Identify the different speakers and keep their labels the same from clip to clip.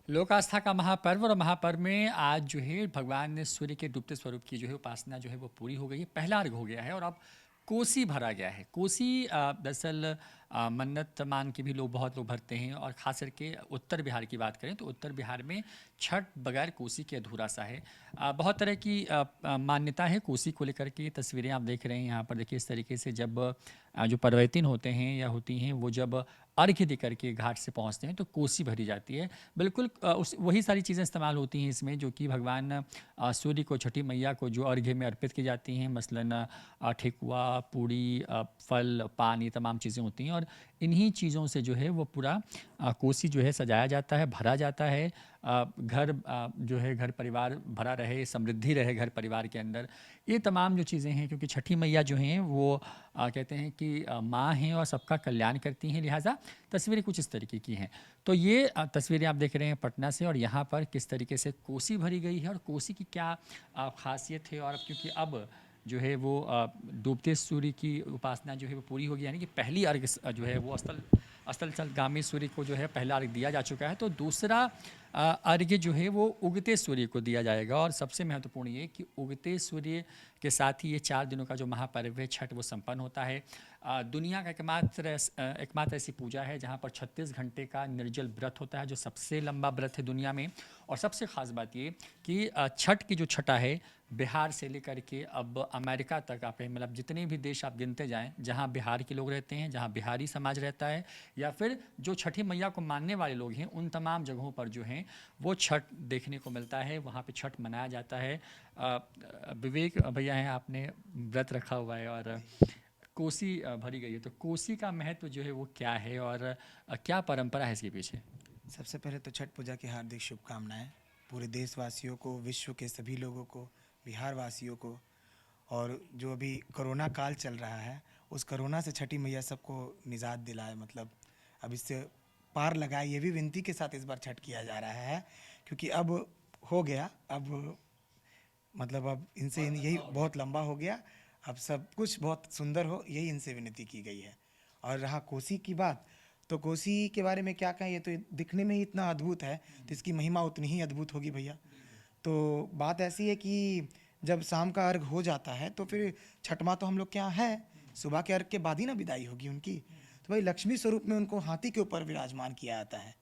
Speaker 1: लोक आस्था का महापर्व और महापर्व में आज जो है भगवान सूर्य के डूबते स्वरूप की जो है उपासना जो है वो पूरी हो गई है। पहला अर्घ हो गया है और अब कोसी भरा गया है। कोसी दरअसल मन्नत मान के भी लोग बहुत लोग भरते हैं और ख़ास करके उत्तर बिहार की बात करें तो उत्तर बिहार में छठ बगैर कोसी के अधूरा सा है। बहुत तरह की मान्यता है कोसी को लेकर के। तस्वीरें आप देख रहे हैं यहाँ पर, देखिए इस तरीके से जब जो पर्वतीन होते हैं या होती हैं वो जब अर्घ्य दे करके घाट से पहुँचते हैं तो कोसी भरी जाती है। बिल्कुल उस वही सारी चीज़ें इस्तेमाल होती हैं इसमें जो कि भगवान सूर्य को, छठी मैया को जो अर्घ्य में अर्पित की जाती हैं। मसलन ठेकुआ, पूड़ी, फल, पान, ये तमाम चीज़ें होती हैं और इन्हीं चीज़ों से जो है वो पूरा कोसी जो है सजाया जाता है, भरा जाता है। घर जो है घर परिवार भरा रहे, समृद्धि रहे घर परिवार के अंदर, ये तमाम जो चीज़ें हैं। क्योंकि छठी मैया जो हैं वो कहते हैं कि माँ हैं और सबका कल्याण करती हैं, लिहाजा तस्वीरें कुछ इस तरीके की हैं। तो ये तस्वीरें आप देख रहे हैं पटना से और यहाँ पर किस तरीके से कोसी भरी गई है और कोसी की क्या खासियत है। और क्योंकि अब जो है वो डूबते सूर्य की उपासना जो है वो पूरी होगी, यानी कि पहली अर्घ जो है वो अस्ताचलगामी सूर्य को जो है पहला अर्घ दिया जा चुका है। तो दूसरा अर्घ्य जो है वो उगते सूर्य को दिया जाएगा। और सबसे महत्वपूर्ण ये कि उगते सूर्य के साथ ही ये 4 दिनों का जो महापर्व है छठ वो संपन्न होता है। दुनिया का एकमात्र ऐसी पूजा है जहाँ पर 36 घंटे का निर्जल व्रत होता है, जो सबसे लंबा व्रत है दुनिया में। और सबसे ख़ास बात ये कि छठ की जो छठा है, बिहार से लेकर के अब अमेरिका तक, आप मतलब जितने भी देश आप गिनते जाएं जहां बिहार के लोग रहते हैं, जहां बिहारी समाज रहता है, या फिर जो छठी मैया को मानने वाले लोग हैं, उन तमाम जगहों पर जो हैं वो छठ देखने को मिलता है। वहाँ पे छठ मनाया जाता है। विवेक भैया हैं, आपने व्रत रखा हुआ है और कोसी भरी गई है, तो कोसी का महत्व जो है वो क्या है और क्या परंपरा है इसके पीछे?
Speaker 2: सबसे पहले तो छठ पूजा की हार्दिक शुभकामनाएं पूरे देशवासियों को, विश्व के सभी लोगों को, बिहार वासियों को। और जो अभी कोरोना काल चल रहा है, उस कोरोना से छठी मैया सबको निजात दिलाए, मतलब अब इससे पार लगाए, ये भी विनती के साथ इस बार छठ किया जा रहा है। क्योंकि अब हो गया, अब मतलब अब इनसे यही बहुत लंबा हो गया, अब सब कुछ बहुत सुंदर हो, यही इनसे विनती की गई है। और रहा कोसी की बात, तो कोसी के बारे में क्या कहें, ये तो दिखने में ही इतना अद्भुत है, तो इसकी महिमा उतनी ही अद्भुत होगी भैया। तो बात ऐसी है कि जब शाम का अर्घ हो जाता है तो फिर छठ माँ तो हम लोग के यहाँ है, सुबह के अर्घ के बाद ही ना विदाई होगी उनकी। तो भाई लक्ष्मी स्वरूप में उनको हाथी के ऊपर विराजमान किया जाता है।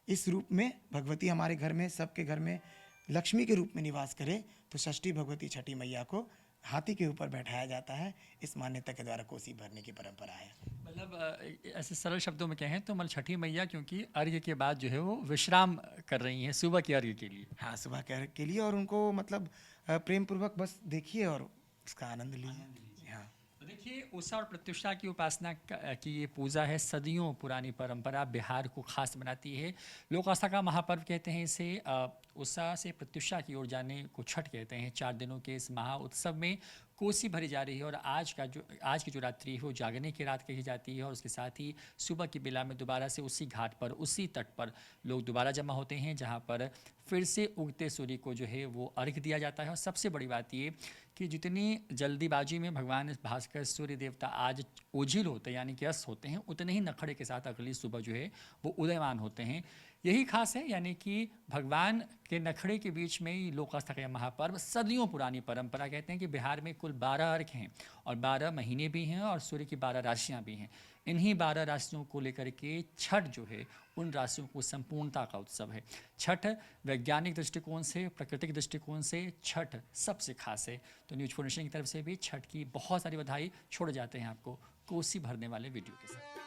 Speaker 2: इस रूप में भगवती हमारे घर में, सबके घर में लक्ष्मी के रूप में निवास करे, तो षष्ठी भगवती छठी मैया को हाथी के ऊपर बैठाया जाता है। इस मान्यता के द्वारा कोसी भरने की परंपरा है।
Speaker 1: मतलब ऐसे सरल शब्दों में कहें तो मतलब छठी मैया क्योंकि अर्घ्य के बाद जो है वो विश्राम कर रही हैं सुबह के अर्घ्य के लिए।
Speaker 2: हाँ, सुबह के अर्घ के लिए, और उनको मतलब प्रेम पूर्वक बस देखिए और उसका आनंद लीजिए। हाँ।
Speaker 1: तो देखिए, उषा और प्रत्युषा की उपासना की ये पूजा है, सदियों पुरानी परंपरा बिहार को खास बनाती है। लोक आस्था का महापर्व कहते हैं इसे। उषा से प्रत्युषा की ओर जाने को छठ कहते हैं। 4 दिनों के इस महा उत्सव में कोसी भरी जा रही है और आज की जो रात्रि है वो जागने की रात कही जाती है। और उसके साथ ही सुबह की बेला में दोबारा से उसी घाट पर, उसी तट पर लोग दोबारा जमा होते हैं, जहाँ पर फिर से उगते सूर्य को जो है वो अर्घ्य दिया जाता है। और सबसे बड़ी बात ये कि जितनी जल्दीबाजी में भगवान भास्कर सूर्य देवता आज ओझिल होते हैं, यानी कि अस्त होते हैं, उतने ही नखड़े के साथ अगली सुबह जो है वो उदयमान होते हैं। यही खास है, यानी कि भगवान के नखड़े के बीच में ही लोक आस्था का यह महापर्व, सदियों पुरानी परंपरा। कहते हैं कि बिहार में कुल 12 अर्घ हैं और 12 महीने भी हैं और सूर्य की 12 राशियाँ भी हैं। इन्हीं 12 राशियों को लेकर के छठ जो है उन राशियों को संपूर्णता का उत्सव है। छठ वैज्ञानिक दृष्टिकोण से, प्राकृतिक दृष्टिकोण से छठ सबसे खास है। तो न्यूज फोर्नेशन की तरफ से भी छठ की बहुत सारी बधाई छोड़ जाते हैं आपको कोसी भरने वाले वीडियो के साथ।